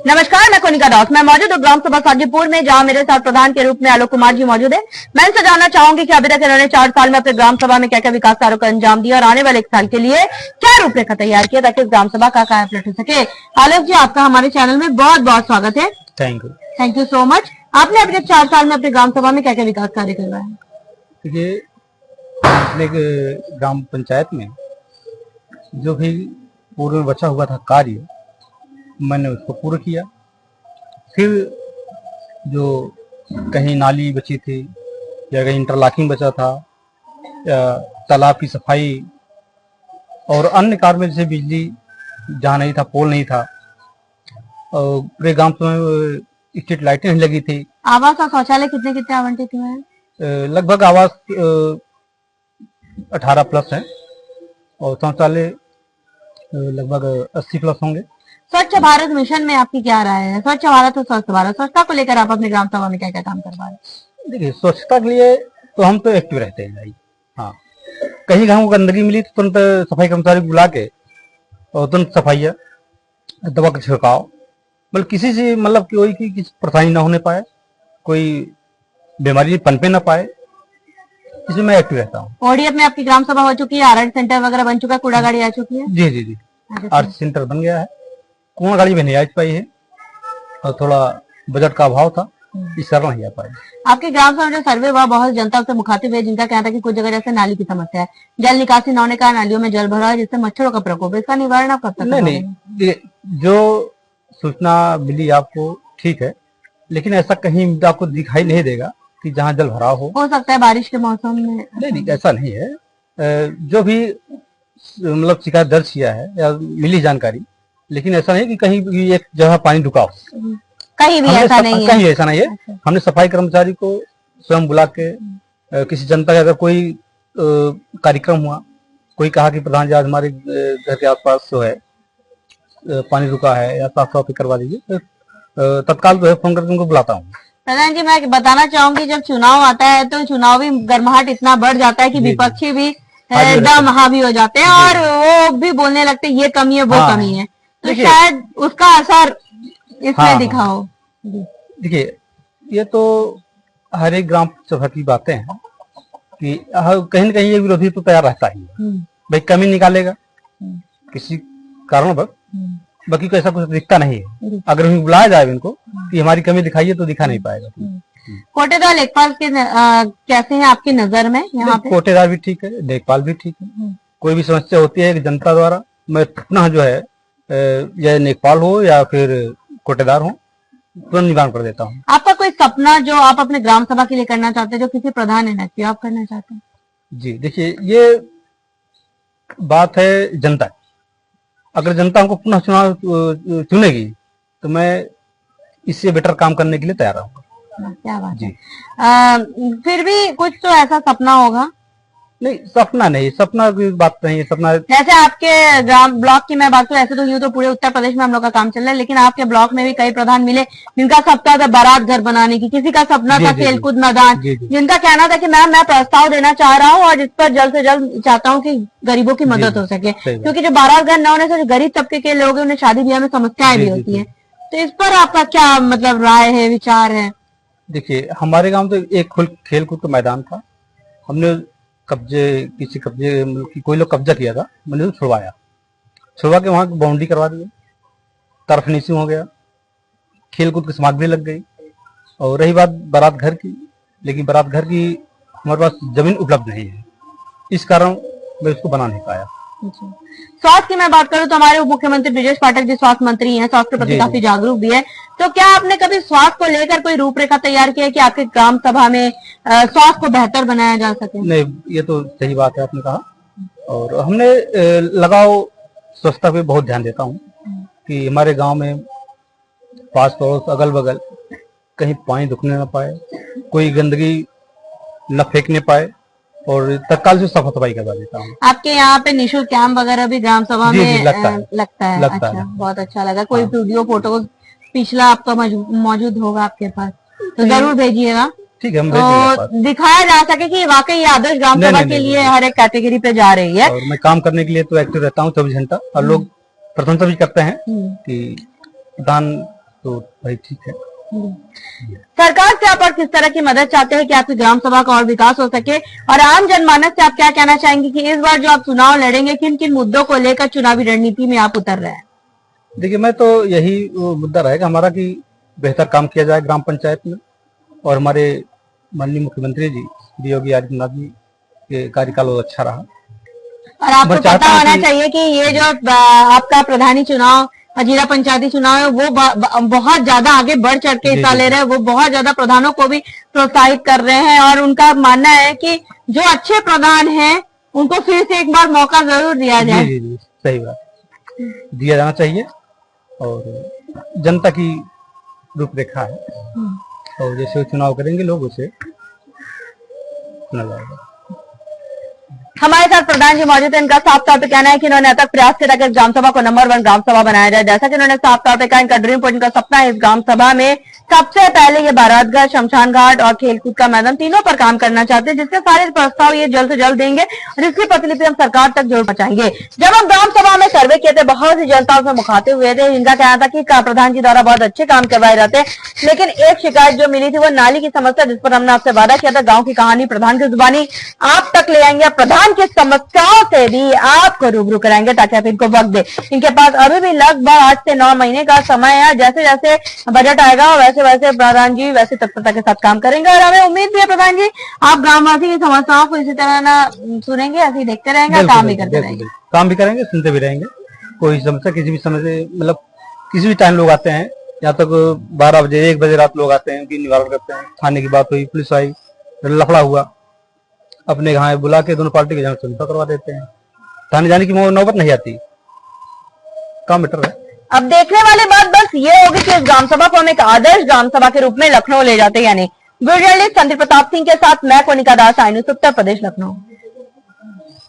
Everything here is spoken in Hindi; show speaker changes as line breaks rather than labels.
नमस्कार, मैं कोनिका दास। मैं मौजूद हूँ ग्राम सभा साजीपुर में, जहाँ मेरे साथ प्रधान के रूप में आलोक कुमार जी मौजूद है। मैं इनसे जानना चाहूंगी कि अभी तक इन्होंने 4 साल में अपने ग्राम सभा में क्या क्या विकास कार्यों का अंजाम दिया और आने वाले 1 साल के लिए क्या रूपरेखा तैयार किया ताकि इस ग्राम सभा का काया पलट हो सके। आलोक जी, आपका हमारे चैनल में बहुत बहुत स्वागत है। Thank you so much. आपने अभी तक 4 साल में अपने ग्राम सभा में क्या क्या विकास कार्य करवाए हैं?
देखिए, अपने ग्राम पंचायत में जो भी पूर्व में बचा हुआ था कार्य, मैंने उसको पूरा किया। फिर जो कहीं नाली बची थी या कहीं इंटरलॉकिंग बचा था या तालाब की सफाई और अन्य कार्य में, जैसे बिजली जहाँ नहीं था, पोल नहीं था, और पूरे गांव में स्ट्रीट लाइटें नहीं लगी थी।
आवास और शौचालय कितने कितने आवंटित हुए हैं?
लगभग आवास 18+ है और शौचालय लगभग 80+ होंगे।
स्वच्छ भारत मिशन में आपकी क्या राय है? स्वच्छ भारत और स्वस्थ भारत, स्वच्छता को लेकर आप अपने ग्राम सभा में क्या क्या काम करवा रहे हैं?
देखिए, स्वच्छता के लिए तो हम तो एक्टिव रहते हैं भाई। हाँ, कहीं गाँव को गंदगी मिली तो तुरंत सफाई कर्मचारी को बुला के और तुरंत सफाइया, दवा का छिड़काव, मतलब किसी से मतलब कोई की किसी परेशानी ना होने पाए, कोई बीमारी पनपे ना पाए, इसमें मैं एक्टिव रहता हूँ।
ओडीएफ में आपकी ग्राम सभा हो चुकी है, आरएच सेंटर वगैरह बन चुका है, कूड़ा गाड़ी आ चुकी है?
जी जी जी, आरएच सेंटर बन गया है। कूड़ा गाड़ी में नहीं आ पाई है और थोड़ा बजट का अभाव था, इस कारण नहीं आ पाई।
आपके ग्राम सभा में जो सर्वे हुआ, बहुत जनता से मुखातिब है, जिनका कहना था कि कुछ जगह जैसे नाली की समस्या है, जल निकासी न होने का, नालियों में जल भरा है जिससे मच्छरों का प्रकोप है, इसका निवारण आप कब तक?
नहीं, जो सूचना मिली आपको ठीक है, लेकिन ऐसा कहीं आपको दिखाई नहीं देगा कि जहाँ जल भराव हो
सकता है बारिश के मौसम में।
नहीं, ऐसा नहीं है। जो भी मतलब शिकायत दर्ज किया है या मिली जानकारी, लेकिन ऐसा नहीं कि कहीं भी एक जगह पानी रुका हो,
कहीं भी ऐसा नहीं है।
कहीं ऐसा नहीं है। हमने सफाई कर्मचारी को स्वयं बुला के किसी जनता का अगर कोई कार्यक्रम हुआ, कोई कहा कि प्रधान जी आज हमारे घर के आसपास जो है पानी रुका है या साफ सफाई करवा दीजिए, तत्काल जो है फोन करके उनको बुलाता हूँ।
प्रधान जी, मैं बताना चाहूंगी, जब चुनाव आता है तो चुनावी गर्माहट इतना बढ़ जाता है कि विपक्षी भी एकदम हावी हो जाते हैं और वो भी बोलने लगते हैं ये कमी है, वो कमी है, तो शायद उसका असर इसमें दिखा हो।
देखिए, ये तो हर एक ग्राम सभा की बातें हैं कि कहीं न कहीं ये विरोधी तो तैयार रहता ही है। भाई कमी निकालेगा किसी कारण पर, बाकी को ऐसा कुछ दिखता नहीं है। अगर हमें बुलाया जाए इनको कि हमारी कमी दिखाइए तो दिखा नहीं पाएगा।
कोटेदार लेखपाल के कैसे हैं आपकी नजर में? यहाँ पे
कोटेदार भी ठीक है, लेखपाल भी ठीक है। कोई भी समस्या होती है जनता द्वारा, मैं पुनः जो है या लेखपाल हो या फिर कोटेदार हो, तुरंत निवारण कर देता हूँ।
आपका कोई सपना जो आप अपने ग्राम सभा के लिए करना चाहते हैं, जो किसी प्रधान ने न किया, आप करना चाहते हैं?
जी देखिए, ये बात है जनता। अगर जनता हमको पुनः चुनाव चुनेगी तो मैं इससे बेटर काम करने के लिए तैयार रहूंगा।
क्या बात है। फिर भी कुछ तो ऐसा सपना होगा?
नहीं, सपना नहीं, सपना की बात नहीं है। सपना
जैसे आपके ग्राम ब्लॉक की मैं बात करूं, ऐसे तो यूं तो पूरे उत्तर प्रदेश में हम लोग का काम चल रहा है, लेकिन आपके ब्लॉक में भी कई प्रधान मिले जिनका सपना था बारात घर बनाने की, किसी का सपना था खेलकूद मैदान, जिनका कहना था कि मैम मैं प्रस्ताव देना चाह रहा हूँ और जिस पर जल्द से जल्द चाहता हूँ कि गरीबों की मदद हो सके, क्योंकि जो बारात घर न होने से गरीब तबके के लोग उन्हें शादी ब्याह में समस्याएं भी होती है। तो इस पर आपका क्या मतलब राय है, विचार है?
देखिए, हमारे गाँव तो एक खेलकूद का मैदान था, हमने किसी कब्जे मतलब कोई लोग कब्जा किया था, मैंने छुड़वा के वहां बाउंड्री करवा दी, तरफ फिनिशिंग हो गया, खेलकूद की सामग्री लग गई। और रही बात बारात घर की, लेकिन बारात घर की हमारे पास जमीन उपलब्ध नहीं है, इस कारण मैं उसको बना नहीं पाया।
स्वास्थ्य की मैं बात करूं तो हमारे उप मुख्यमंत्री ब्रिजेश पाठक जी स्वास्थ्य मंत्री हैं, स्वास्थ्य के प्रति काफी जागरूक भी है, तो क्या आपने कभी स्वास्थ्य को लेकर कोई रूपरेखा तैयार किया है कि आपके ग्राम सभा में स्वास्थ्य को बेहतर बनाया जा सके?
नहीं, ये तो सही बात है आपने कहा, और हमने लगाओ स्वच्छता पे बहुत ध्यान देता हूँ कि हमारे गाँव में पास पड़ोस अगल बगल कहीं पानी रुकने न पाए, कोई गंदगी न फेंकने पाए, और तत्काल से साफ सफाई करवा देता हूँ।
आपके यहाँ पे निःशुल्क कैंप वगैरह भी ग्राम सभा में लगता है?
लगता
है। बहुत अच्छा लगा। कोई वीडियो फोटो पिछला आपका मौजूद होगा आपके पास तो जरूर भेजिएगा।
ठीक है, हम
तो दिखाया जा सके कि वाकई ये आदर्श ग्राम सभा के लिए हर एक कैटेगरी पे जा रही है।
और मैं काम करने के लिए तो एक्टिव रहता हूँ 24 घंटा, और लोग प्रशंसा भी करते हैं कि प्रधान तो भाई ठीक है।
सरकार से आप और किस तरह की मदद चाहते हैं कि आपकी ग्राम सभा का और विकास हो सके, और आम जनमानस से आप क्या कहना चाहेंगे कि इस बार जो आप चुनाव लड़ेंगे किन किन मुद्दों को लेकर चुनावी रणनीति में आप उतर रहे हैं?
देखिए, मैं तो यही मुद्दा रहेगा हमारा कि बेहतर काम किया जाए ग्राम पंचायत में, और हमारे माननीय मुख्यमंत्री जी श्री योगी आदित्यनाथ जी के कार्यकाल बहुत अच्छा रहा।
और आपको पता होना चाहिए कि ये जो आपका प्रधानी चुनाव और जिला पंचायती चुनाव है वो बहुत ज्यादा आगे बढ़ चढ़ के हिस्सा ले रहे हैं। वो बहुत ज्यादा प्रधानों को भी प्रोत्साहित कर रहे हैं, और उनका मानना है कि जो अच्छे प्रधान हैं उनको फिर से एक बार मौका जरूर दिया जाए।
जी, जी, सही बात, दिया जाना चाहिए, और जनता की रूपरेखा है, और जैसे चुनाव करेंगे लोग उसे चुना जाएगा।
हमारे साथ प्रधान जी मौजूद है। इनका साफ तौर पे कहना है कि इन्होंने अतक प्रयास किया कि ग्राम सभा को नंबर 1 ग्राम सभा बनाया जाए। जैसा कि उन्होंने साफ तौर पे कहा, इनका ड्रीम पॉइंट, इनका सपना है इस ग्राम सभा में सबसे पहले ये बारात घर, शमशान घाट और खेलकूद का मैदान तीनों पर काम करना चाहते हैं, जिसके सारे प्रस्ताव ये जल्द से जल्द देंगे और इसकी प्रतिलिपि हम सरकार तक जरूर पहुंचाएंगे। जब हम ग्राम सभा में सर्वे किए थे, बहुत सी जनताओं से मुखातिब हुए थे। इनका कहना था कि प्रधान जी द्वारा बहुत अच्छे काम करवाए जाते हैं, लेकिन एक शिकायत जो मिली थी वो नाली की समस्या, जिस पर हमने आपसे वादा किया था गाँव की कहानी प्रधान की जुबानी आप तक ले आएंगे, प्रधान की समस्याओं से भी आपको रूबरू कराएंगे ताकि आप इनको वक्त दे। इनके पास अभी भी लगभग 8 से 9 महीने का समय है। जैसे जैसे बजट आएगा वैसे वैसे प्रधान जी वैसे तत्परता के साथ काम करेंगे, और हमें उम्मीद भी है प्रधान जी आप ग्रामवासी की समस्याओं को इसी तरह ना सुनेंगे, ऐसे ही देखते रहेंगे, काम भी करते रहेंगे।
काम भी करेंगे, सुनते भी रहेंगे। कोई समस्या किसी भी समय से, मतलब किसी भी टाइम लोग आते हैं, या तक 12 बजे 1 बजे रात लोग आते हैं, उनकी निवारण करते हैं। थाने की बात हुई, पुलिस आई, लफड़ा हुआ, अपने यहाँ बुला के दोनों पार्टी के जन समझौता करवा देते हैं। थाने जाने की नौबत नहीं आती, काम बेटर है।
अब देखने वाली बात बस ये होगी कि इस ग्राम सभा को हम एक आदर्श ग्राम सभा के रूप में लखनऊ ले जाते हैं। यानी वीडियो जर्नलिस्ट संदीप प्रताप सिंह के साथ मैं कोनिका दास, आई न्यूज़ उत्तर प्रदेश, लखनऊ।